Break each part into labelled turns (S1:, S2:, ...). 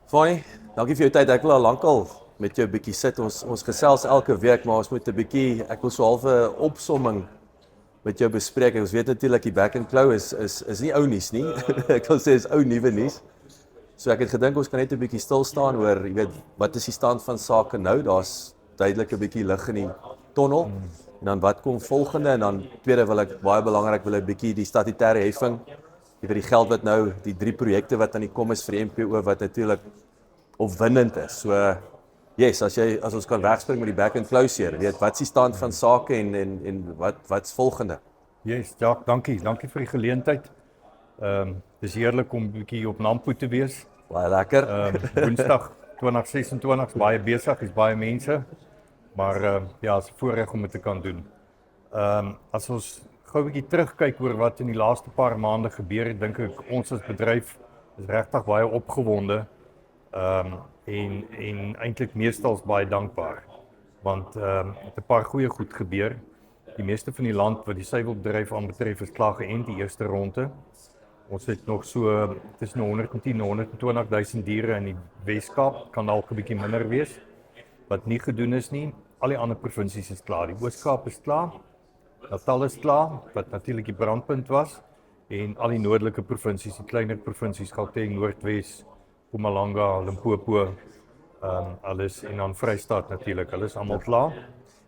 S1: Fanie, dankie vir jou tyd. Ek wil al lankal met jou 'n bietjie sit. Ons gesels elke week, maar ons moet 'n bietjie, ek wil so half 'n opsomming met jou bespreek. Ons weet natuurlik die back and claw is nie ou nuus nie. Ek wil sê is ou nuwe nuus. So ek het gedink ons kan net 'n bietjie stil staan oor, jy weet, wat is die stand van sake nou? Daar's duidelik 'n bietjie lig in die tonnel. En dan wat kom volgende? En dan tweede wil ek baie belangrik wil 'n bietjie die statutêre heffing, jy weet die geld wat nou, die 3 projekte wat aan die kom is vir die NPO wat natuurlik opwindend is. So yes, as ons kan wegspring met die back and flow seer, weet wat is die stand van sake en wat's volgende?
S2: Yes, Jacques, dankie. Dankie vir die geleentheid. Dis heerlik om 'n bietjie op Nampo te wees.
S1: Baie lekker.
S2: Woensdag 2026 is baie besig, is baie mense. Maar ja, is 'n voorreg om dit te kan doen. As ons gou 'n bietjie terugkyk oor wat in die laaste paar maande gebeur het, dink ek ons as bedryf is regtig baie opgewonde. En eintlik meestals baie dankbaar. Want het 'n paar goeie goed gebeur. Die meeste van die land wat die suiwelbedryf aanbetref is klaar geënt die eerste ronde. Ons het nog so tussen 110 en 120.000 diere in die Weskaap, kan dalk 'n bietjie minder wees. Wat nie gedoen is nie, al die ander provinsies is klaar. Die Oos-Kaap is klaar, Natal is klaar, wat natuurlik die brandpunt was, en al die noordelike provinsies, die kleiner provinsies, Gauteng, Noordwes, Mpumalanga, Limpopo, alles, en dan Vrystaat natuurlik, hulle is almal klaar.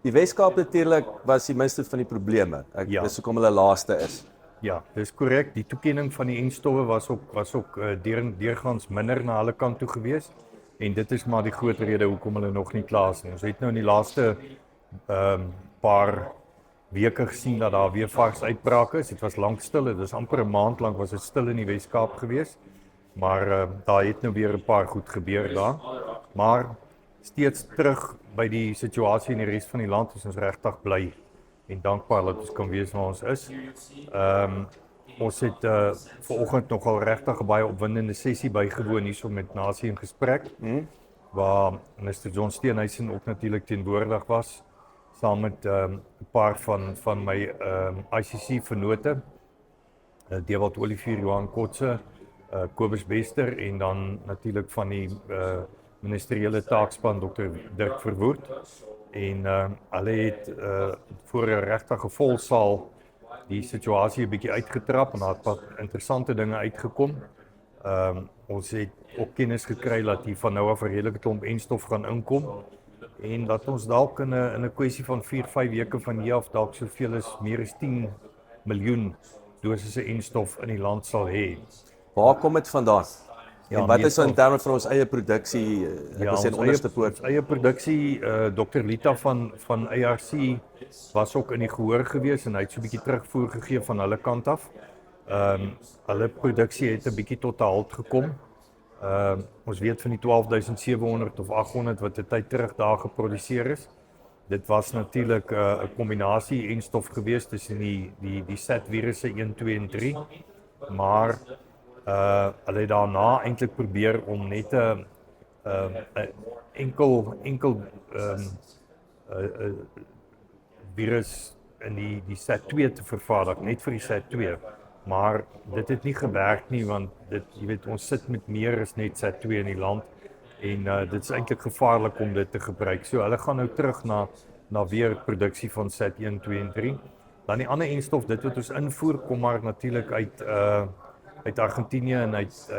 S1: Die Weskaap natuurlik was die minste van die probleme. Dis hoekom hulle laaste is.
S2: Ja, dis korrek. Die toekenning van die enstowwe was ook deurgaans minder na hulle kant toe gewees. En dit is maar die groot rede hoekom hulle nog nie klaar is nie. Ons het nou in die laaste paar weke gesien dat daar weer vars uitbrake is. Dit was lank stil, dit is amper 'n maand lank was dit stil in die Weskaap gewees. Maar daar het nou weer 'n paar goed gebeur daar. Maar steeds terug by die situasie in die res van die land is ons regtig bly en dankbaar dat ons kan wees waar ons is. Ons het vanoggend nogal regtig 'n baie opwindende sessie bygewoon hierso met Nasie in gesprek, waar minister John Steenhuisen ook natuurlik teenwoordig was, saam met 'n paar van my ICC vennote, Dewald Olivier, Johan Kotse, Kobus Bester en dan natuurlik van die ministeriële taakspan Dr. Dirk Verwoerd. En hulle het voor 'n regtige volsaal die situasie 'n bietjie uitgetrap en daar het wat interessante dinge uitgekom. Ons het ook kennis gekry dat hier van nou af 'n redelike klomp enstof gaan inkom en dat ons dalk in 'n kwessie van 4-5 weke van hier af dalk soveel as meer as 10 miljoen dosisse enstof in die land sal hê.
S1: Waar kom dit vandaan?
S2: Ja,
S1: en wat is in terme van ons eie produksie, ek wil sê in onderste poort?
S2: Ons eie produksie, Dr. Lita van ARC was ook in die gehoor gewees en hy het so 'n bietjie terugvoer gegee van hulle kant af. Hulle produksie het 'n bietjie tot 'n halt gekom. Ons weet van die 12.700 of 800 wat 'n tyd terug daar geproduseer is. Dit was natuurlik 'n kombinasie enstof gewees tussen die SAT virusse 1, 2 en 3. Maar hulle het daarna eintlik probeer om net 'n enkel virus in die SAT2 te vervaardig, net vir die SAT2. Maar dit het nie gewerk nie, want jy weet, ons sit met meer as net SAT2 in die land en dit is eintlik gevaarlik om dit te gebruik. So hulle gaan nou terug na weer produksie van SAT1, 2 en 3. Dan die ander enstof, dit wat ons invoer, kom maar natuurlik uit Argentinië en uit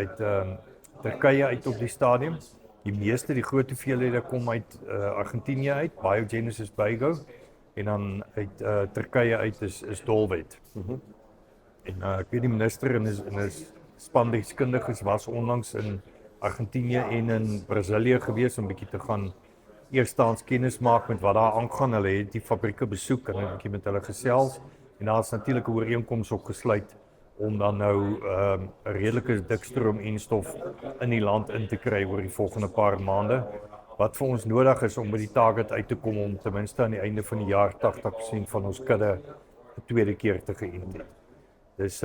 S2: Turkye uit op die stadium. Die groot hoeveelhede kom uit Argentinië uit, Biogenesis Bigo, en dan uit Turkye uit is Dolwet. En ek weet die minister en is span deskundiges was onlangs in Argentinië en in Brasilië gewees om 'n bietjie te gaan eerstehands kennis maak met wat daar aangaan. Hulle het die fabrieke besoek en 'n bietjie met hulle gesels en daar is natuurlik 'n ooreenkoms op gesluit om dan nou 'n redelike dikstroom enstof in die land in te kry oor die volgende paar maande. Wat vir ons nodig is om by die target uit te kom om ten minste aan die einde van die jaar 80% van ons kudde 'n tweede keer te geënt het. Dis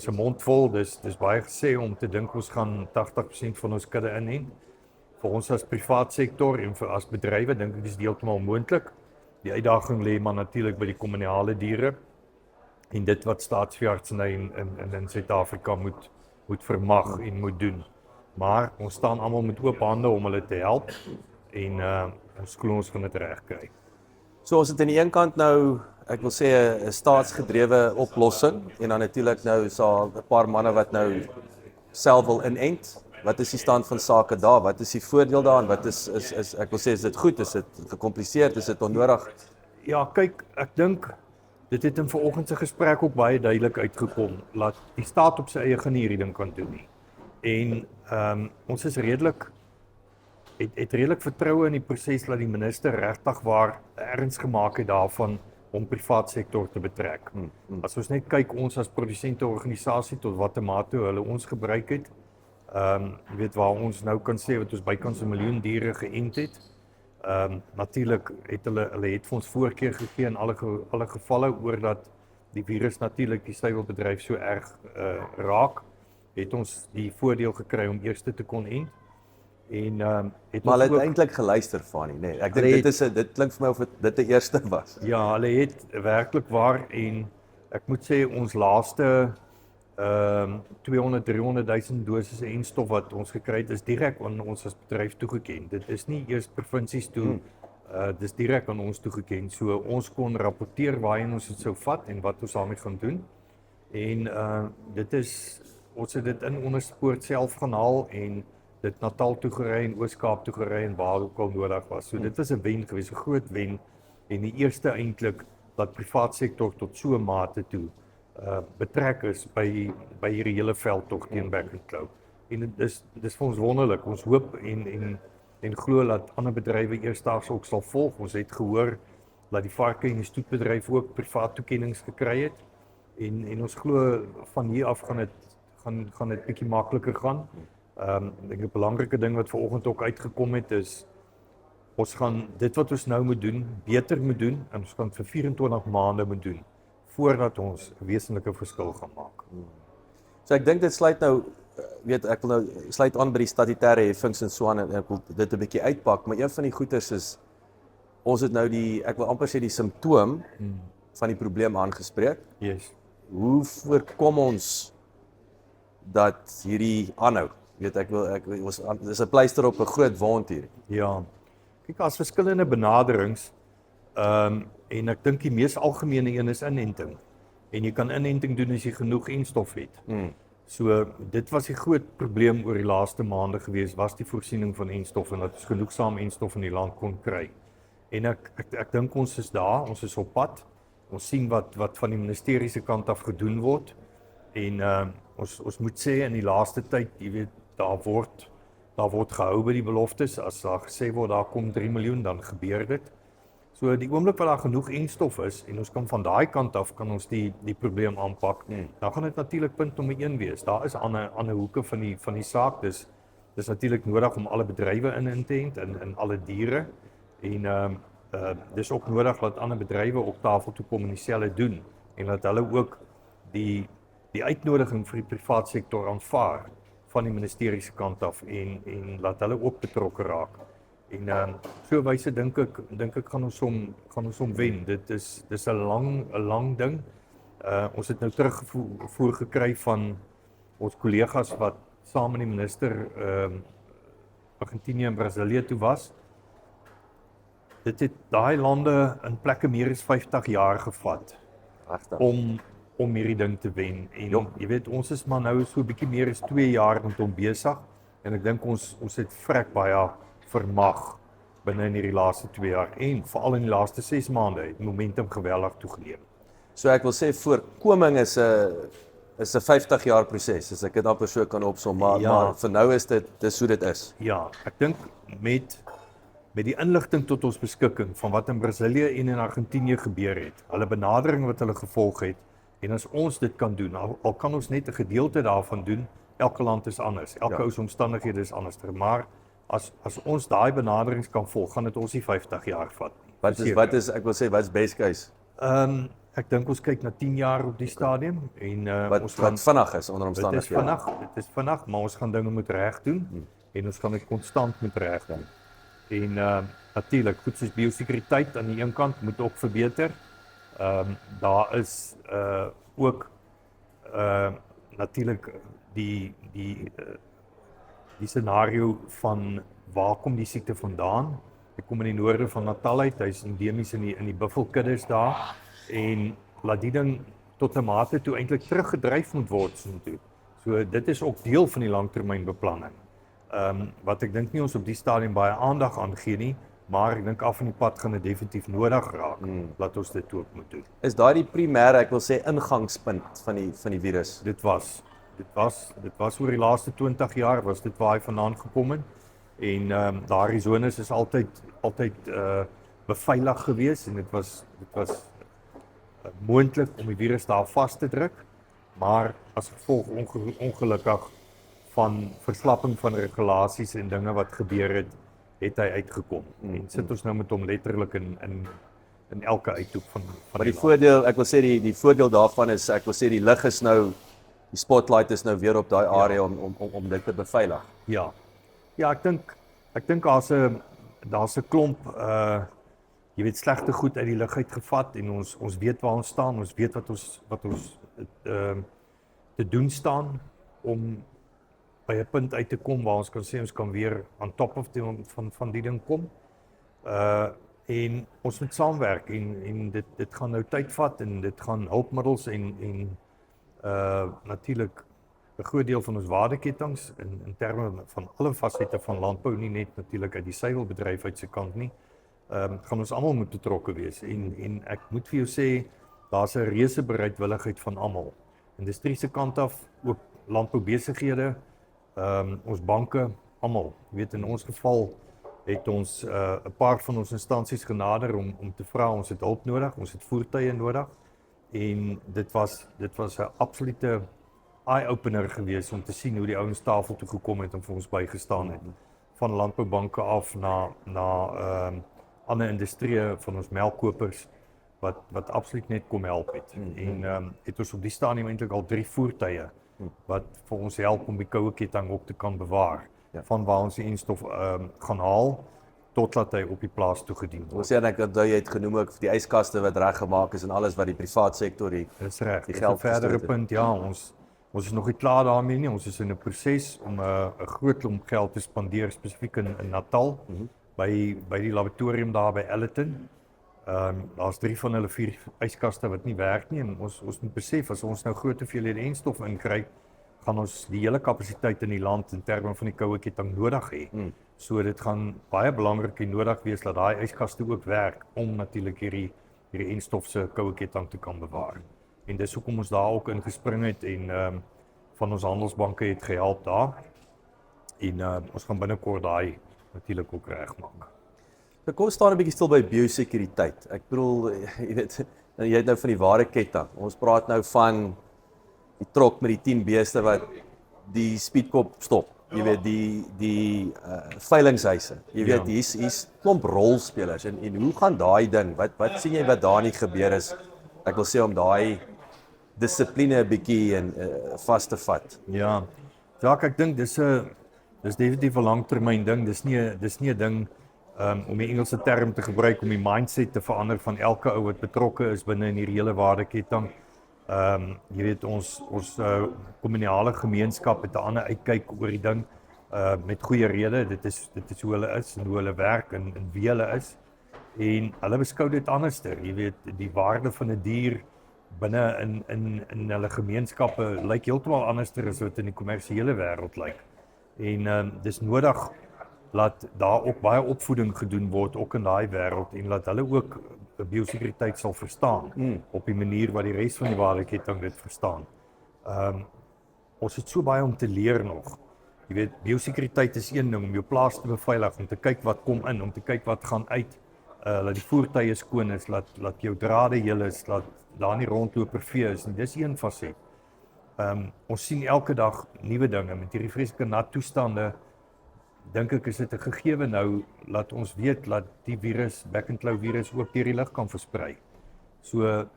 S2: 'n mond vol, dis baie gesê om te dink ons gaan 80% van ons kudde inent. Vir ons as privaat sektor en vir as bedrywe dink ek dis heeltemal moontlik. Die uitdaging lê maar natuurlik by die kommunale diere en dit wat staatsveeartseny in Suid-Afrika moet vermag en moet doen. Maar ons staan almal met oop hande om hulle te help en ons glo ons gaan dit reg kry.
S1: So ons het aan die een kant nou, ek wil sê 'n staatsgedrewe oplossing en dan natuurlik nou is daar 'n paar manne wat nou self wil inent. Wat is die stand van sake daar? Wat is die voordeel daarin? Wat is ek wil sê is dit goed? Is dit gekompliseerd? Is dit onnodig?
S2: Ja, kyk, ek dink dit het in vanoggend se gesprek ook baie duidelik uitgekom dat die staat op sy eie gaan hierdie ding kan doen nie. En ons is het redelik vertroue in die proses dat die minister regtig waar erns gemaak het daarvan om privaat sektor te betrek. As ons net kyk ons as produsenteorganisasie tot watter mate hulle ons gebruik het, jy weet waar ons nou kan sê wat ons bykans 1 miljoen diere geënt het. Natuurlik het hulle het vir ons voorkeur gegee in alle gevalle oor dat die virus natuurlik die suiwelbedryf so erg raak, het ons die voordeel gekry om eers te kon ent. En het
S1: Maar hulle
S2: ons
S1: het eintlik geluister van nie, nee. Ek dink dit klink vir my of dit die eerste was.
S2: Ja, hulle het werklik waar en ek moet sê ons laaste 200-300 000 doses enstof wat ons gekry het is direk aan ons as bedryf toegeken. Dit is nie eers provinsies toe, dis direk aan ons toegeken. So ons kon rapporteer waarheen ons dit sou vat en wat ons daarmee gaan doen. En ons het dit in Onderspoort self gaan haal en dit Natal toe gery en Oos-Kaap toe gery en waar ook al nodig was. So dit was 'n wen geweest, 'n groot wen en die eerste eintlik dat privaat sektor tot so 'n mate toe betrek is by hierdie hele veldtog teen Back and Claw. En dit is vir ons wonderlik. Ons hoop en glo dat ander bedrywe eersdaags ook sal volg. Ons het gehoor dat die varke en die stoetbedryf ook privaat toekennings gekry het en ons glo van hier af gaan dit bietjie makliker gaan. Ek dink 'n belangrike ding wat vanoggend ook uitgekom het is ons gaan dit wat ons nou moet doen, beter moet doen en ons gaan vir 24 maande moet doen voordat ons 'n wesenlike verskil gaan maak.
S1: So ek dink dit sluit nou ek wil nou sluit aan by die statutêre heffings en so aan en ek wil dit 'n bietjie uitpak, maar een van die goeters is ons het nou ek wil amper sê die simptoom van die probleem aangespreek.
S2: Yes.
S1: Hoe voorkom ons dat hierdie aanhou? Weet dis 'n pleister op 'n groot wond hier.
S2: Ja. Kyk, as verskillende benaderings en ek dink die mees algemene een is inenting. En jy kan inenting doen as jy genoeg enstof het. So dit was die groot probleem oor die laaste maande gewees, was die voorsiening van enstof en dat ons genoegsaam enstof in die land kon kry. En ek dink ons is daar, ons is op pad. Ons sien wat van die ministerie se kant af gedoen word. En ons moet sê in die laaste tyd, jy weet, daar word gehou by die beloftes. As daar gesê word daar kom 3 miljoen, dan gebeur dit. So die oomblik wat daar genoeg enstof is en ons kan van daai kant af kan ons die probleem aanpak. Dan gaan dit natuurlik punt nommer 1 wees. Daar is ander hoeke van die saak. Dis natuurlik nodig om alle bedrywe in te ent en alle diere. En dis ook nodig dat ander bedrywe op tafel toe kom en dieselfde doen en dat hulle ook die uitnodiging vir die privaat sektor aanvaar van die ministerie se kant af en laat hulle ook betrokke raak. En so wyse dink ek gaan ons hom wen. Dit is 'n lang ding. Ons het nou teruggevoer gekry van ons kollegas wat saam met die minister Argentinië en Brasilië toe was. Dit het daai lande in plekke meer as 50 jaar gevat om hierdie ding te wen. En jy weet, ons is maar nou so 'n bietjie meer as 2 jaar met hom besig en ek dink ons het vrek baie vermag binne in hierdie laaste 2 jaar en veral in die laaste 6 maande het momentum geweldig toegeneem.
S1: So ek wil sê voorkoming is 'n 50 jaar proses, as ek dit amper so kan opsom, maar vir nou is dis hoe dit is.
S2: Ja, ek dink met die inligting tot ons beskikking van wat in Brasilië en in Argentinië gebeur het, hulle benadering wat hulle gevolg het, en as ons dit kan doen, al kan ons net 'n gedeelte daarvan doen, elke land is anders, elke ou se omstandighede is anders, maar as ons daai benaderings kan volg, gaan dit ons nie 50 jaar vat nie.
S1: Wat is ek wil sê, wat is best case?
S2: Ek dink ons kyk na 10 jaar op die stadium en
S1: wat vinnig is onder omstandighede.
S2: Dit is vinnig, maar ons gaan dinge moet reg doen en ons gaan dit konstant moet reg doen. En natuurlik, goed soos biosekuriteit aan die een kant moet ook verbeter. Daar is ook natuurlik die die scenario van waar kom die siekte vandaan? Hy kom in die noorde van Natal uit, hy's endemies in die buffelkuddes daar en laat die ding tot 'n mate toe eintlik teruggedryf moet word soontoe. So dit is ook deel van die langtermynbeplanning. Wat ek dink nie ons op die stadium baie aandag aan gee nie, maar ek dink af van die pad gaan dit definitief nodig raak, laat ons dit ook moet doen.
S1: Is daai die primêre, ek wil sê, ingangspunt van die virus?
S2: Dit was oor die laaste 20 jaar was dit waar hy vandaan gekom het. En daardie zones is altyd beveilig geweest en dit was moontlik om die virus daar vas te druk, maar as gevolg ongelukkig van verslapping van regulasies en dinge wat gebeur het hy uitgekom. En sit ons nou met hom letterlik in elke uithoek van
S1: Maar die voordeel, ek wil sê die voordeel daarvan is, ek wil sê die lig is nou, die spotlight is nou weer op daai area om dit te beveilig.
S2: Ja, ek dink daar's 'n klomp jy weet slegte goed uit die lug uit gevat en ons weet waar ons staan, ons weet wat ons te doen staan om by 'n punt uit te kom waar ons kan sê ons kan weer on top of van die ding kom. En ons moet saamwerk en dit gaan nou tyd vat en dit gaan hulpmiddels en natuurlik 'n groot deel van ons waardeketings in terme van alle fasette van landbou, nie net natuurlik uit die suiwelbedryf uit se kant nie, gaan ons almal moet betrokke wees en ek moet vir jou sê daar's 'n reuse bereidwilligheid van almal. Industrie se kant af, ook landboubesighede, ons banke, almal. Jy weet in ons geval het ons 'n paar van ons instansies genader om te vra ons het hulp nodig, ons het voertuie nodig en dit was 'n absolute eye-opener geweest om te sien hoe die ouens tafel toe gekom het en vir ons bygestaan het. Van landboubanke af na ander industrieë van ons melkkopers wat absoluut net kom help het. En het ons op die stadium eintlik al 3 voertuie wat vir ons help om die koue ketting ook te kan bewaar. Van waar ons die enstof gaan haal totdat hy op die plaas toegedien word.
S1: Ons sê ek dat jy het genoem ook die yskaste wat reggemaak is en alles wat die privaat sektor
S2: Dis reg.
S1: die
S2: Dis 'n
S1: geld
S2: verdere
S1: gestoot het.
S2: punt, ja, ons is nog nie klaar daarmee nie. Ons is in 'n proses om 'n groot klomp geld te spandeer spesifiek in Natal by die laboratorium daar by Ellerton. Daar's 3 van hulle 4 yskaste wat nie werk nie en ons moet besef as ons nou groot hoeveelhede enstof inkry, gaan ons die hele kapasiteit in die land in terme van die koue ketting nodig hê. So dit gaan baie belangrik en nodig wees dat daai yskaste ook werk om natuurlik hierdie enstof se koue ketting te kan bewaar. En dis hoekom ons daar ook ingespring het en van ons handelsbanke het gehelp daar. En ons gaan binnekort daai natuurlik ook regmaak.
S1: So kom ons staan 'n bietjie stil by biosekuriteit. Ek bedoel, jy weet, jy het nou van die ware ketting. Ons praat nou van die trok met die 10 beeste wat die speedkop stop. Jy weet die veilingshuise. Jy weet hier's klomp rolspelers en hoe gaan daai ding? Wat sien jy wat daar nie gebeur is? Ek wil sê om daai dissipline 'n bietjie en vas te vat.
S2: Ja, ek dink dis definitief 'n langtermyn ding. Dis nie 'n ding om die Engelse term te gebruik om die mindset te verander van elke ou wat betrokke is binne in hierdie hele waardeketting. Jy weet ons kommunale gemeenskap het 'n ander uitkyk oor die ding met goeie rede. Dit is hoe hulle is en hoe hulle werk en wie hulle is. En hulle beskou dit anderster. Jy weet die waarde van 'n dier binne in hulle gemeenskappe lyk heeltemal anderster as wat in die kommersiële wêreld lyk. En dis nodig laat daar ook baie opvoeding gedoen word ook in daai wêreld en laat hulle ook biosekuriteit sal verstaan op die manier wat die res van die waardeketting dit verstaan. Ons het so baie om te leer nog. Jy weet, biosekuriteit is een ding om jou plaas te beveilig, om te kyk wat kom in, om te kyk wat gaan uit, laat die voertuie skoon is, laat jou drade heel is, laat daar nie rondloper vee is nie. Dis een faset. Ons sien elke dag nuwe dinge met hierdie vreeslike nat toestande. Dink ek is dit 'n gegewe nou, laat ons weet dat die virus, back and claw virus ook deur die lug kan versprei. So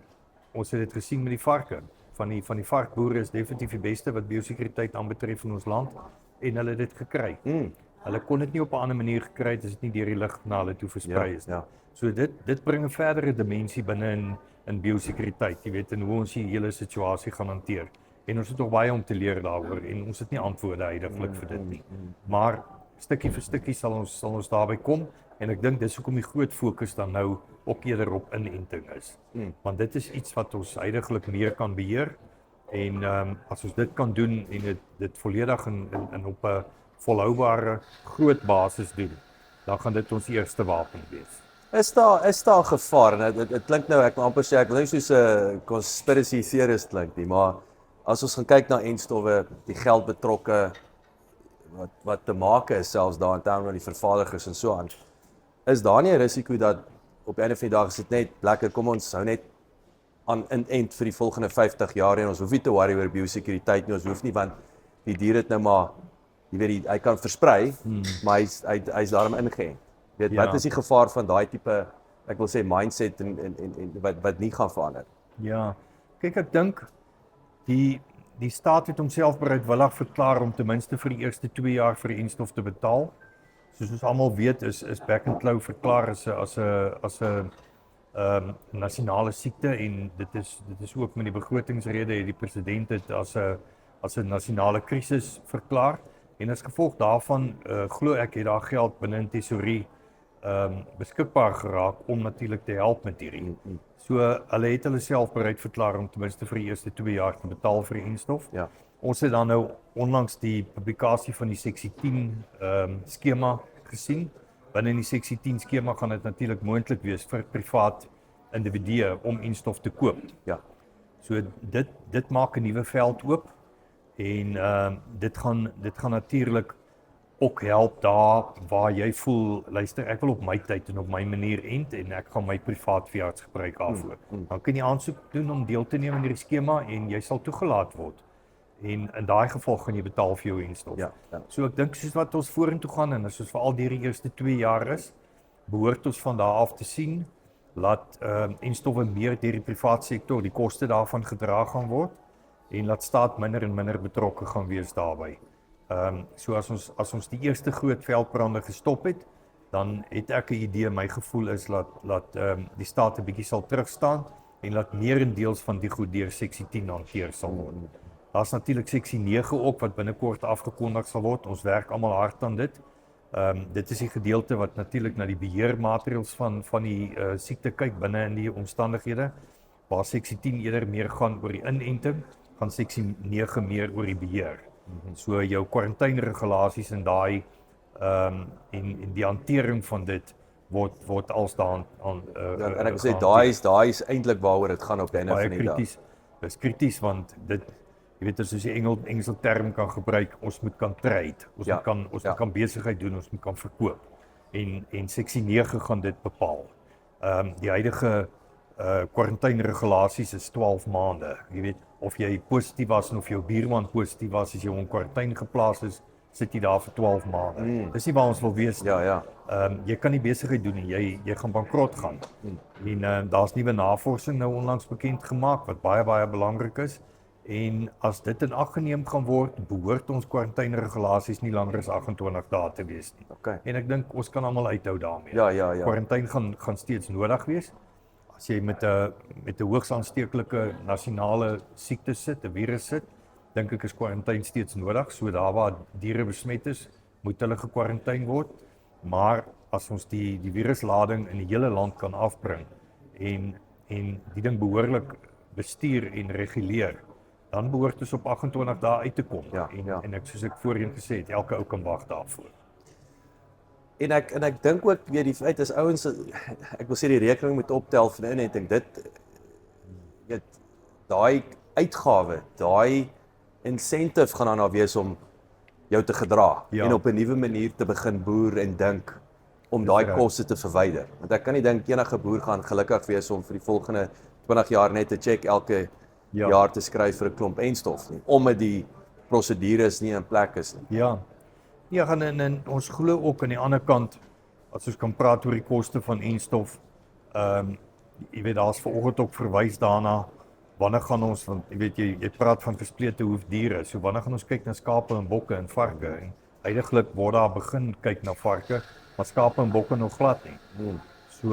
S2: ons het dit gesien met die varke. Van die varkboere is definitief die beste wat biosekuriteit aanbetref in ons land en hulle het dit gekry. Hulle kon dit nie op 'n ander manier gekry het as dit nie deur die lug na hulle toe versprei is nie. So dit bring 'n verdere dimensie binne in biosekuriteit, jy weet, en hoe ons die hele situasie gaan hanteer. En ons het nog baie om te leer daaroor en ons het nie antwoorde heidaglik vir dit nie. Maar stukkie vir stukkie sal ons daarby kom en ek dink dis hoekom die groot fokus dan nou ook eerder op inenting is. Want dit is iets wat ons heidaglik meer kan beheer en as ons dit kan doen en dit volledig en op 'n volhoubare groot basis doen, dan gaan dit ons eerste wapen wees.
S1: Is daar gevaar? En dit klink nou, ek wil amper sê, ek wil nie soos 'n conspiracy theorist klink nie, maar as ons gaan kyk na enstowwe, die geld betrokke, wat te maak is selfs daar in terme van die vervaardigers en so aan, is daar nie 'n risiko dat op 'n einde van die dag is dit net lekker, kom ons hou net aan inent vir die volgende 50 jaar en ons hoef nie te worry oor biosekuriteit nie, ons hoef nie, want die dier het nou maar, jy weet, hy kan versprei, maar hy's daarom ingeënt. Weet, wat is die gevaar van daai tipe, ek wil sê mindset en wat nie gaan verander?
S2: Ja, kyk ek dink die staat het homself bereidwillig verklaar om ten minste vir die eerste 2 jaar vir die enstof te betaal. Soos ons almal weet is back and claw verklaar as 'n nasionale siekte en dit is ook met die begrotingsrede het die president dit as 'n nasionale krisis verklaar en as gevolg daarvan glo ek het daar geld binne in tesourie beskikbaar geraak om natuurlik te help met hierdie. So hulle het hulle self bereid verklaar om ten minste vir die eerste 2 jaar te betaal vir die enstof.
S1: Ja.
S2: Ons het dan nou onlangs die publikasie van die seksie 10 skema gesien. Binne in die seksie 10 skema gaan dit natuurlik moontlik wees vir privaat individue om enstof te koop.
S1: Ja.
S2: So dit maak 'n nuwe veld oop en dit gaan natuurlik ook help daar waar jy voel, luister, ek wil op my tyd en op my manier ent en ek gaan my privaat veearts gebruik daarvoor. Dan kan jy aansoek doen om deel te neem in hierdie skema en jy sal toegelaat word. En in daai geval gaan jy betaal vir jou enstof.
S1: Ja.
S2: So ek dink soos wat ons vorentoe gaan en as ons veral deur die eerste 2 jaar is, behoort ons van daar af te sien laat enstowwe meer deur die privaat sektor die koste daarvan gedra gaan word en laat staat minder en minder betrokke gaan wees daarbey. So as ons die eerste groot veldbrande gestop het, dan het ek 'n idee, my gevoel is laat die staat 'n bietjie sal terugstaan en laat meerendeels van die goed deur seksie 10 hanteer sal word. Daar's natuurlik seksie 9 ook wat binnekort afgekondig sal word. Ons werk almal hard aan dit. Dit is die gedeelte wat natuurlik na die beheermaatreëls van die siekte kyk binne in die omstandighede. Waar seksie 10 eerder meer gaan oor die inenting, gaan seksie 9 meer oor die beheer. So jou kwarantainregulasies en daai en die hantering van dit word als daan
S1: En ek sê daai is eintlik waaroor dit gaan op die einde van die dag.
S2: Dis krities want dit, jy weet, as jy Engelse term kan gebruik, ons moet kan trade, ons moet kan besigheid doen, ons moet kan verkoop. En seksie 9 gaan dit bepaal. Die huidige kwarantainregulasies is 12 maande. Jy weet, of jy positief was en of jou buurman positief was, as jy in kwarantain geplaas is, sit jy daar vir 12 maande. Dis nie waar ons wil wees nie. Jy kan nie besigheid doen en jy gaan bankrot gaan. En daar's nuwe navorsing nou onlangs bekend gemaak wat baie belangrik is. En as dit in ag geneem gaan word, behoort ons kwarantainregulasies nie langer as 28 dae te wees nie.
S1: Okay.
S2: En ek dink ons kan almal uithou daarmee.
S1: Ja.
S2: Kwarantain gaan steeds nodig wees. As jy met 'n hoogs aansteeklike nasionale siekte sit, 'n virus sit, dink ek is kwarantain steeds nodig. So daar waar diere besmet is, moet hulle gekwarantain word. Maar as ons die viruslading in die hele land kan afbring en die ding behoorlik bestuur en reguleer, dan behoort ons op 28 dae uit te kom. En ek soos ek voorheen gesê het, elke ou kan wag daarvoor.
S1: En ek dink ook weer die feit is ouens, ek wil sê die rekening moet optel vir inenting. Dit daai uitgawe, daai incentive gaan dan wees om jou te gedra en op 'n nuwe manier te begin boer en dink om daai koste te verwyder. Want ek kan nie dink enige boer gaan gelukkig wees om vir die volgende 20 jaar net 'n cheque elke jaar te skryf vir 'n klomp enstof nie, omdat die prosedures nie in plek is nie.
S2: Ja, en ons glo ook aan die ander kant, as ons kan praat oor die koste van enstof, jy weet, daar's vanoggend ook verwys daarna, wanneer gaan ons, want jy weet, jy praat van gesplete hoefdiere, so wanneer gaan ons kyk na skape en bokke en varke, en heidaglik word daar begin kyk na varke, maar skape en bokke nog glad nie. So,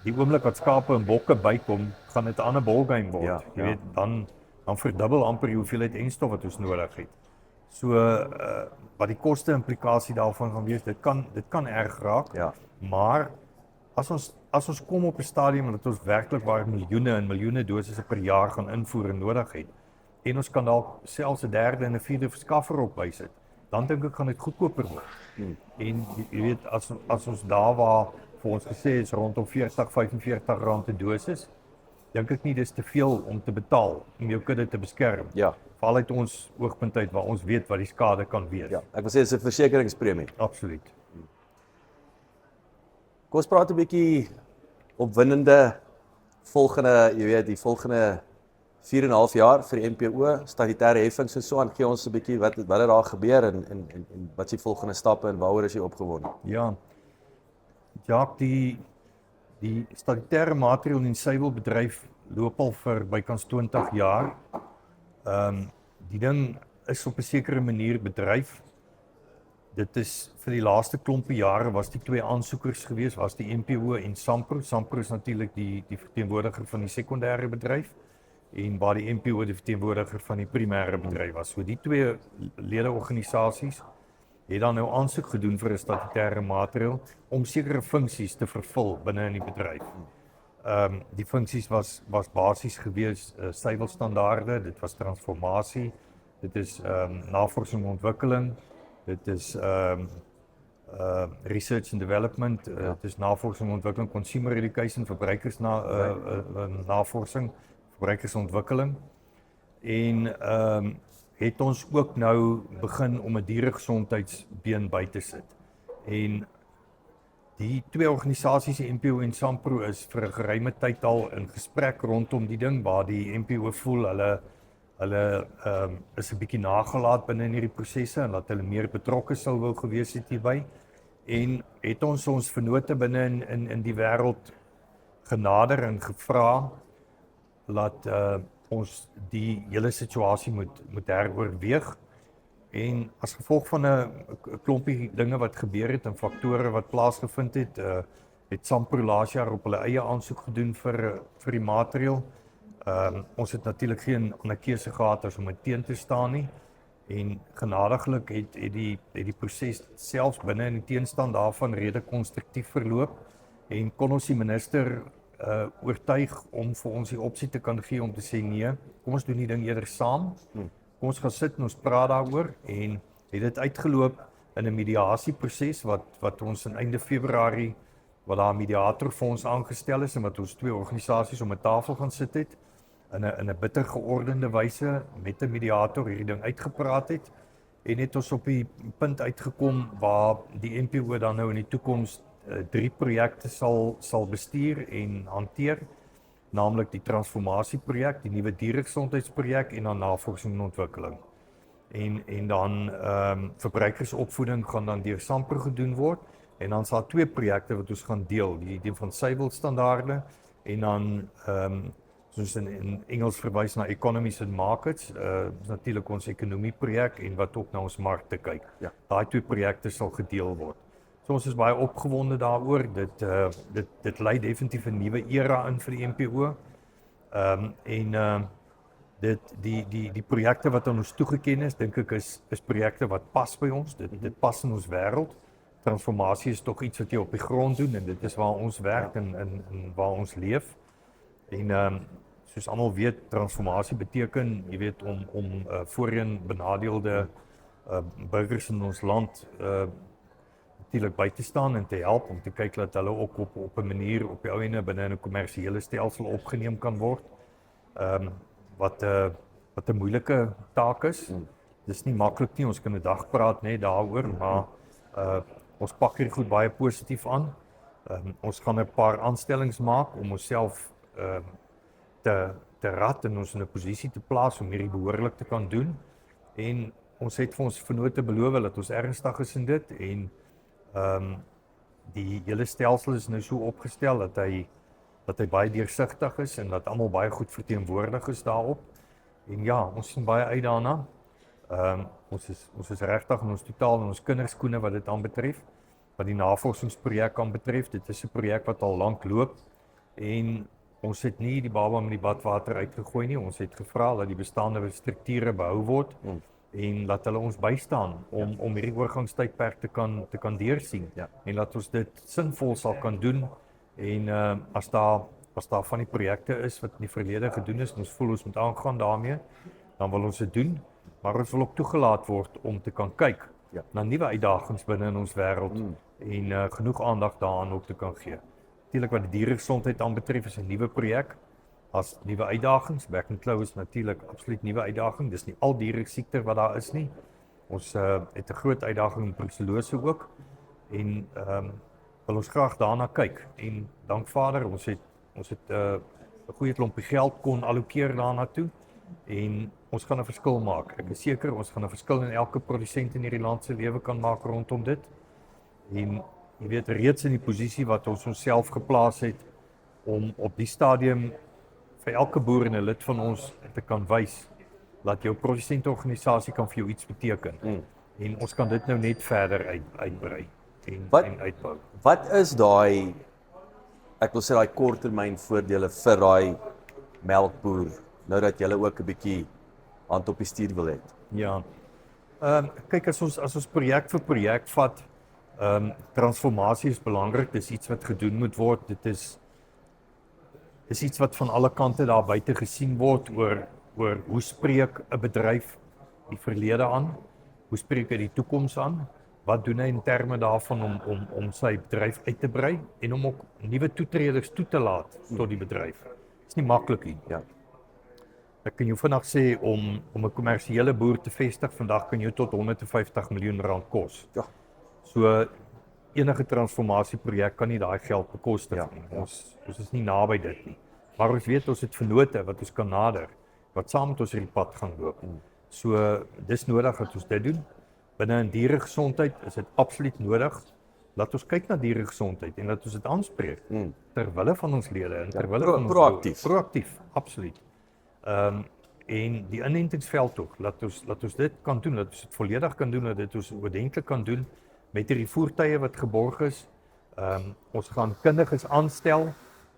S2: die oomblik wat skape en bokke bykom, gaan dit 'n ander ballgame word. Jy weet, dan verdubbel amper die hoeveelheid enstof wat ons nodig het. So wat die koste implikasie daarvan gaan wees, dit kan erg raak.
S1: Ja.
S2: Maar as ons kom op 'n stadium dat ons werklik waar miljoene en miljoene dosisse per jaar gaan invoer en nodig het, en ons kan dalk selfs 'n derde en 'n vierde verskaffer opbysit, dan dink ek gaan dit goedkoper word. En jy weet, as ons daar waar vir ons gesê is rondom 40-45 rand 'n dosis, dink ek nie dis te veel om te betaal om jou kudde te beskerm.
S1: Ja.
S2: Veral uit ons oogpunt uit waar ons weet wat die skade kan wees.
S1: Ja, ek wil sê dis 'n versekeringspremie.
S2: Absoluut.
S1: Kom ons praat 'n bietjie opwindende volgende, jy weet, die volgende 4,5 jaar vir die NPO, statutêre heffings en so aan. Gee ons 'n bietjie wat het daar gebeur en wat is die volgende stappe en waaroor is jy opgewonde?
S2: Ja. Jacques, die statutêre maatreël in suiwelbedryf loop al vir bykans 20 jaar. Die ding is op 'n sekere manier bedryf. Dit is vir die laaste klompe jare was die twee aansoekers gewees, was die NPO en SAMPRO. SAMPRO is natuurlik die verteenwoordiger van die sekondêre bedryf en waar die NPO die verteenwoordiger van die primêre bedryf was. So die twee ledeorganisasies het dan nou aansoek gedoen vir 'n statutêre maatreël om sekere funksies te vervul binne in die bedryf. Die funksies was basies gewees suiwelstandaarde, dit was transformasie, dit is navorsing en ontwikkeling, dit is research and development, dit is navorsing en ontwikkeling, consumer education, navorsing, verbruikersontwikkeling. En het ons ook nou begin om 'n dieregesondheidsbeen by te sit. En die twee organisasies, die NPO en SAMPRO, is vir 'n geruime tyd al in gesprek rondom die ding waar die NPO voel hulle is 'n bietjie nagelaat binne in hierdie prosesse en dat hulle meer betrokke sou wou gewees het hierby. En het ons vennote binne in die wêreld genader en gevra dat ons die hele situasie moet heroorweeg. En as gevolg van 'n klompie dinge wat gebeur het en faktore wat plaasgevind het SAMPRO laas jaar op hulle eie aansoek gedoen vir die maatreël. Ons het natuurlik geen ander keuse gehad as om teen te staan nie. En genadiglik het die proses selfs binne in die teenstand daarvan redelik konstruktief verloop en kon ons die minister oortuig om vir ons die opsie te kan gee om te sê nee, kom ons doen die ding eerder saam. Kom ons gaan sit en ons praat daaroor en het dit uitgeloop in 'n mediasieproses wat ons in einde Februarie waar daar 'n mediator vir ons aangestel is en wat ons twee organisasies om 'n tafel gaan sit het in 'n bitter geordende wyse met 'n mediator hierdie ding uitgepraat het en het ons op die punt uitgekom waar die NPO dan nou in die toekoms 3 projekte sal bestuur en hanteer, naamlik die transformasieprojek, die nuwe dieregesondheidsprojek en dan navorsing en ontwikkeling. En dan verbruikersopvoeding gaan dan deur SAMPRO gedoen word en dan sal 2 projekte wat ons gaan deel, die van suiwelstandaarde en dan soos in Engels verwys na economies and markets, natuurlik ons ekonomieprojek en wat ook na ons markte kyk.
S1: Ja.
S2: Daai 2 projekte sal gedeel word. So ons is baie opgewonde daaroor. Dit lei definitief 'n nuwe era in vir die NPO. Die projekte wat aan ons toegeken is, dink ek is projekte wat pas by ons. Dit pas in ons wêreld. Transformasie is tog iets wat jy op die grond doen en dit is waar ons werk en waar ons leef. En soos almal weet, transformasie beteken, jy weet, om voorheen benadeelde burgers in ons land natuurlik by te staan en te help om te kyk dat hulle ook op 'n manier op die ou ene binne 'n kommersiële stelsel opgeneem kan word. Wat 'n moeilike taak is. Dis nie maklik nie, ons kan 'n dag praat net daaroor, maar ons pak hierdie goed baie positief aan. Ons gaan 'n paar aanstellings maak om onsself te rad en ons in 'n posisie te plaas om hierdie behoorlik te kan doen. En ons het vir ons vennote beloof dat ons ernstig is in dit en die hele stelsel is nou so opgestel dat hy baie deursigtig is en dat almal baie goed verteenwoordig is daarop. En ja, ons sien baie uit daarna. Ons is regtig in ons totaal in ons kinderskoene wat dit aanbetref, wat die navorsingsprojek aanbetref. Dit is 'n projek wat al lank loop en ons het nie die baba met die badwater uitgegooi nie. Ons het gevra dat die bestaande strukture behou word en dat hulle ons bystaan om hierdie oorgangstydperk te kan deursien en dat ons dit sinvol sal kan doen en as daar van die projekte is wat in die verlede gedoen is en ons voel ons moet aangaan daarmee, dan wil ons dit doen, maar ons wil ook toegelaat word om te kan kyk na nuwe uitdagings binne in ons wêreld en genoeg aandag daaraan ook te kan gee. Natuurlik wat die dieregesondheid aanbetref is 'n nuwe projek. As nuwe uitdagings, back and claw is natuurlik absoluut nuwe uitdaging. Dis nie al dieresiekte wat daar is nie. Ons het 'n groot uitdaging in brucellose ook en wil ons graag daarna kyk. En dank Vader, ons het 'n goeie klompie geld kon allokeer daarna toe en ons gaan 'n verskil maak. Ek is seker ons gaan 'n verskil in elke produsent in hierdie land se lewe kan maak rondom dit. En jy weet reeds in die posisie wat ons onsself geplaas het om op die stadium vir elke boer en 'n lid van ons te kan wys dat jou produsentorganisasie kan vir jou iets beteken. En ons kan dit nou net verder uitbrei en uitbou.
S1: Wat is daai, ek wil sê daai korttermyn voordele vir daai melkboer nou dat jy ook 'n bietjie hand op die stuur wil hê?
S2: Ja. Kyk as ons projek vir projek vat, transformasie is belangrik, dis iets wat gedoen moet word. Dit is iets wat van alle kante daar buite gesien word oor hoe spreek 'n bedryf die verlede aan, hoe spreek hy die toekoms aan, wat doen hy in terme daarvan om sy bedryf uit te brei en om ook nuwe toetreders toe te laat tot die bedryf. Dis nie maklik nie.
S1: Ja.
S2: Ek kan jou vinnig sê om 'n kommersiële boer te vestig vandag kan jou tot 150 miljoen rand kos.
S1: Ja.
S2: So enige transformasieprojek kan nie daai geld bekostig nie. Ons is nie naby dit nie. Maar ons weet ons het vennote wat ons kan nader, wat saam met ons hierdie pad gaan loop. So dis nodig dat ons dit doen. Binne in dieregesondheid is dit absoluut nodig. Laat ons kyk na dieregesondheid en laat ons dit aanspreek ter wille van ons lede en ter wille van ons proaktief, absoluut. En die inentingsveldtog, laat ons dit kan doen, laat ons dit volledig kan doen, dat ons oordentlik kan doen met hierdie voertuie wat geborg is. Ons gaan kundiges aanstel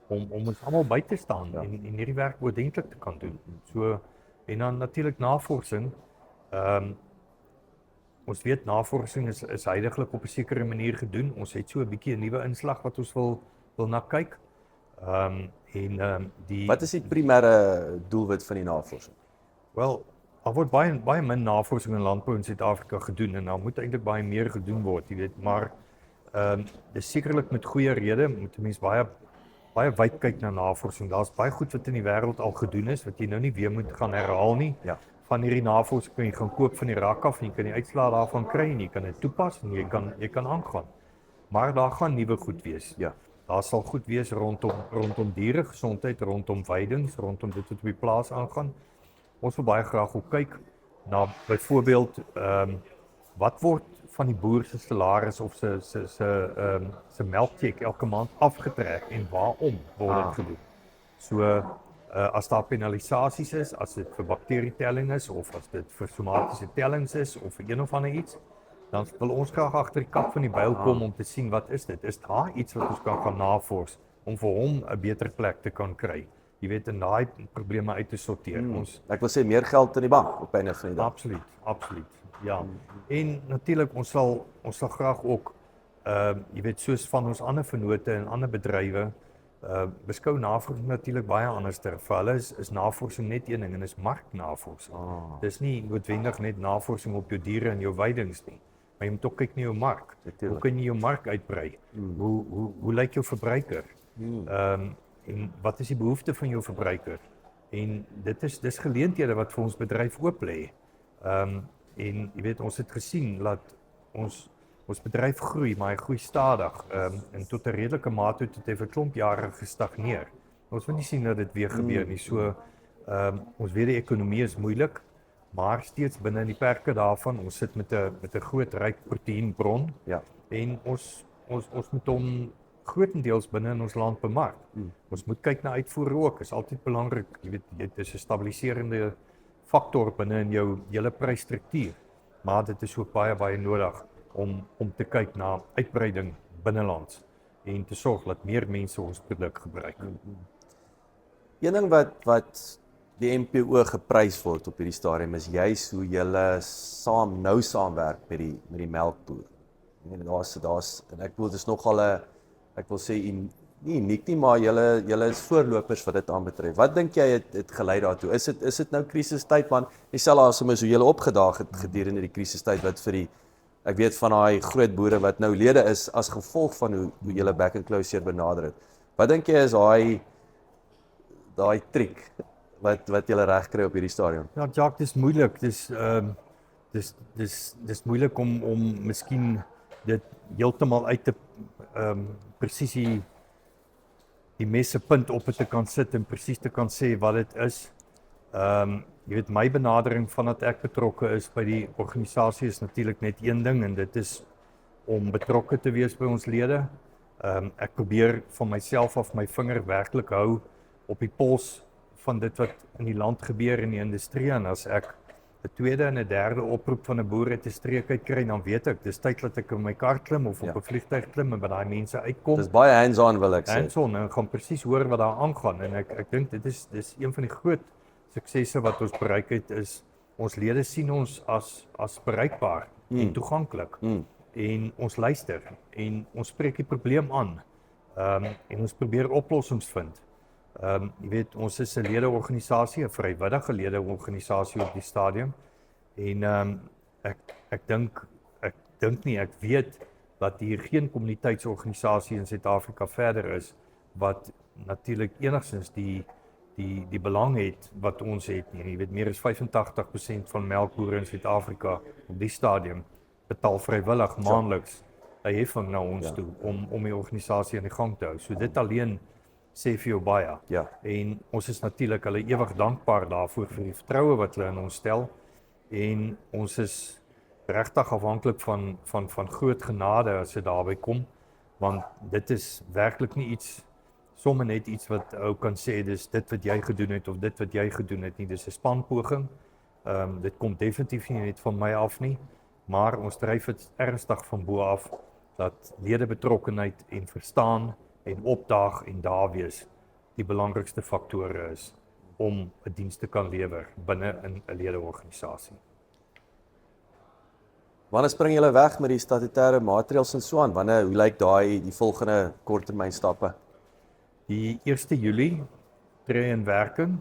S2: om ons almal by te staan en hierdie werk oordentlik te kan doen. So en dan natuurlik navorsing. Ons weet navorsing is heidaglik op 'n sekere manier gedoen. Ons het so 'n bietjie 'n nuwe inslag wat ons wil na kyk.
S1: Wat is die primêre doelwit van die navorsing?
S2: Wel, daar word baie min navorsing in landbou in Suid-Afrika gedoen en daar moet eintlik baie meer gedoen word, jy weet, maar dis sekerlik met goeie rede, moet 'n mens baie wyd kyk na navorsing. Daar's baie goed wat in die wêreld al gedoen is wat jy nou nie weer moet gaan herhaal nie.
S1: Ja.
S2: Van hierdie navorsing kan jy gaan koop van die rak af en jy kan die uitslae daarvan kry en jy kan dit toepas en jy kan aangaan. Maar daar gaan nuwe goed wees.
S1: Ja.
S2: Daar sal goed wees rondom dieregesondheid, rondom veidings, rondom dit wat op die plaas aangaan. Ons wil baie graag ook kyk na byvoorbeeld wat word van die boer se salaris of se melkcheck elke maand afgetrek en waarom word dit gedoen. So as daar penalisasies is, as dit vir bakterietelling is of as dit vir somatiese tellings is of vir een of ander iets, dan wil ons graag agter die kap van die byl kom om te sien wat is dit. Is daar iets wat ons kan gaan navors om vir hom 'n beter plek te kan kry? Jy weet, en daai probleme uit te sorteer.
S1: Ek wil sê meer geld in die bank op einde van die dag.
S2: Absoluut. Ja. En natuurlik ons sal graag ook jy weet soos van ons ander vennote en ander bedrywe beskou navorsing natuurlik baie anderster. Vir hulle is navorsing net een ding en is marknavorsing. Dis nie noodwendig net navorsing op jou diere en jou weidings nie. Maar jy moet ook kyk na jou mark. Hoe kan jy jou mark uitbrei? Hoe lyk jou verbruiker? En wat is die behoefte van jou verbruiker? En dis geleenthede wat vir ons bedryf oop lê. En jy weet ons het gesien dat ons bedryf groei, maar hy groei stadig en tot 'n redelike mate het hy vir 'n klomp jare gestagneer. Ons wil nie sien dat dit weer gebeur nie. So ons weet die ekonomie is moeilik, maar steeds binne in die perke daarvan. Ons sit met 'n groot ryk proteïenbron.
S1: Ja.
S2: En ons moet hom grootendeels binne in ons land bemark. Ons moet kyk na uitvoer ook. Is altyd belangrik. Jy weet dit is 'n stabiliserende faktor binne in jou hele prysstruktuur. Maar dit is ook baie nodig om te kyk na uitbreiding binnelands en te sorg dat meer mense ons produk gebruik.
S1: Een ding wat die NPO geprys word op hierdie stadium is juis hoe julle saamwerk met die melkboer. En daar's en ek bedoel dit is nogal 'n ek wil sê nie uniek nie, maar julle is voorlopers wat dit aanbetref. Wat dink jy het gelei daartoe? Is dit nou krisistyd man? Dieselfde asem is hoe julle opgedaag het gedurende die krisistyd wat vir die ek weet van daai groot boere wat nou lede is as gevolg van hoe julle back and close benader het. Wat dink jy is daai triek wat julle reg kry op hierdie stadium?
S2: Ja, Jacques, dis moeilik. Dis moeilik om miskien dit heeltemal uit te presies die messepunt op het te kan sit en presies te kan sê wat dit is. Jy weet, my benadering vandat ek betrokke is by die organisasie is natuurlik net een ding en dit is om betrokke te wees by ons lede. Ek probeer van myself af my vinger werklik hou op die pols van dit wat in die land gebeur in die industrie en as ek 'n tweede en 'n derde oproep van 'n boer uit 'n streek uit kry, dan weet ek, dis tyd dat ek in my kar klim of op 'n vliegtuig klim en by daai mense uitkom.
S1: Dis baie hands-on wil ek sê.
S2: Hands-on en gaan presies hoor wat daar aangaan en ek dink dit is een van die groot suksesse wat ons bereik het is ons lede sien ons as bereikbaar en toeganklik. En ons luister en ons spreek die probleem aan. En ons probeer oplossings vind. Jy weet, ons is 'n ledeorganisasie, 'n vrywillige ledeorganisasie op die stadium. En ek weet dat hier geen kommuniteitsorganisasie in Suid-Afrika verder is wat natuurlik enigstens die belang het wat ons het nie. Jy weet, meer as 85% van melkbore in Suid-Afrika op die stadium betaal vrywillig maandeliks 'n heffing na ons toe om die organisasie aan die gang te hou. So dit alleen sê vir jou baie.
S1: Ja.
S2: En ons is natuurlik hulle ewig dankbaar daarvoor vir die vertroue wat hulle in ons stel. En ons is regtig afhanklik van groot genade as dit daarby kom, want dit is werklik nie iets sommer net iets wat ou kan sê dis dit wat jy gedoen het of dit wat jy gedoen het nie. Dis 'n spanpoging. Dit kom definitief nie net van my af nie, maar ons dryf dit ernstig van bo af dat ledebetrokkenheid en verstaan en opdaag en daar wees die belangrikste faktore is om 'n diens te kan lewer binne in 'n ledeorganisasie.
S1: Wanneer spring julle weg met die statutêre maatreëls en so aan? Hoe lyk die volgende korttermynstappe?
S2: Die 1 Julie tree in werking.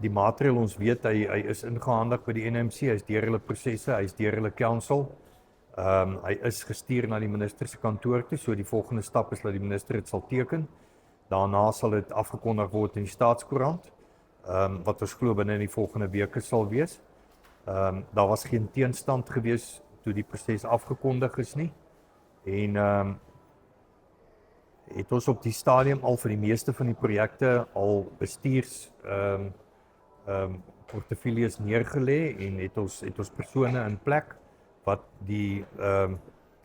S2: Die maatreël ons weet hy is ingehandig by die NMC, hy is deur hulle prosesse, hy is deur hulle council. Hy is gestuur na die minister se kantoor toe, so die volgende stap is dat die minister dit sal teken. Daarna sal dit afgekondig word in die Staatskoerant, wat ons glo binne in die volgende weke sal wees. Daar was geen teenstand gewees toe die proses afgekondig is nie. En het ons op die stadium al vir die meeste van die projekte al bestuurs portefeuilles neergelê en het ons persone in plek wat die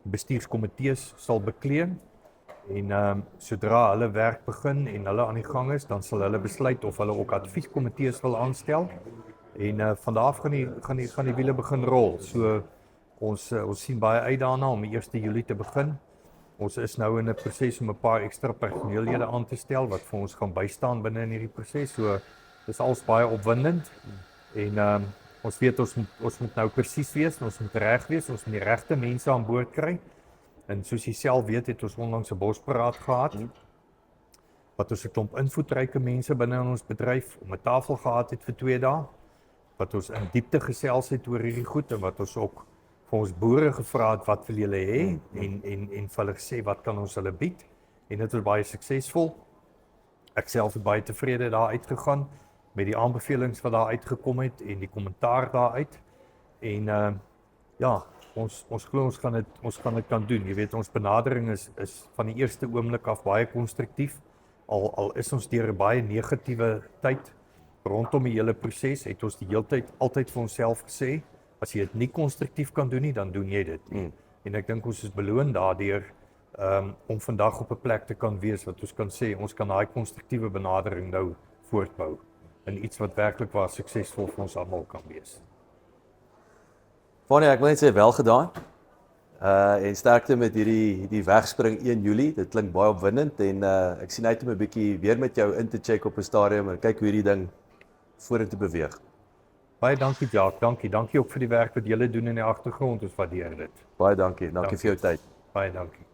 S2: bestuurskomitees sal beklee. En sodra hulle werk begin en hulle aan die gang is, dan sal hulle besluit of hulle ook advieskomitees wil aanstel. En van daar af gaan die wiele begin rol. So ons sien baie uit daarna om die 1 Julie te begin. Ons is nou in 'n proses om 'n paar ekstra personeellede aan te stel wat vir ons gaan bystaan binne in hierdie proses. So dis alles baie opwindend. En ons weet ons moet nou presies wees, ons moet reg wees, ons moet die regte mense aan boord kry. En soos jy self weet, het ons onlangs 'n bosberaad gehad. Wat ons 'n klomp invloedryke mense binne in ons bedryf om 'n tafel gehad het vir 2 dae. Wat ons in diepte gesels het oor hierdie goed en wat ons ook vir ons boere gevra het wat wil julle hê en vir hulle gesê wat kan ons hulle bied. En dit was baie suksesvol. Ek self het baie tevrede daar uitgegaan met die aanbevelings wat daar uitgekom het en die kommentaar daaruit. En ons glo ons gaan dit kan doen. Jy weet, ons benadering is van die eerste oomblik af baie konstruktief. Al is ons deur 'n baie negatiewe tyd rondom die hele proses, het ons die hele tyd altyd vir onsself gesê, as jy dit nie konstruktief kan doen nie, dan doen jy dit nie. En ek dink ons is beloon daardeur om vandag op 'n plek te kan wees wat ons kan sê, ons kan daai konstruktiewe benadering nou voortbou in iets wat werklik waar suksesvol vir ons almal kan wees.
S1: Fanie, ek wil net sê wel gedaan. En sterkte met hierdie wegspring 1 Julie. Dit klink baie opwindend en ek sien uit om 'n bietjie weer met jou in te check op 'n stadium en kyk hoe hierdie ding vorentoe beweeg.
S2: Baie dankie Jacques, dankie ook vir die werk wat julle doen in die agtergrond, ons waardeer dit.
S1: Baie dankie. Dankie vir jou tyd.
S2: Baie dankie.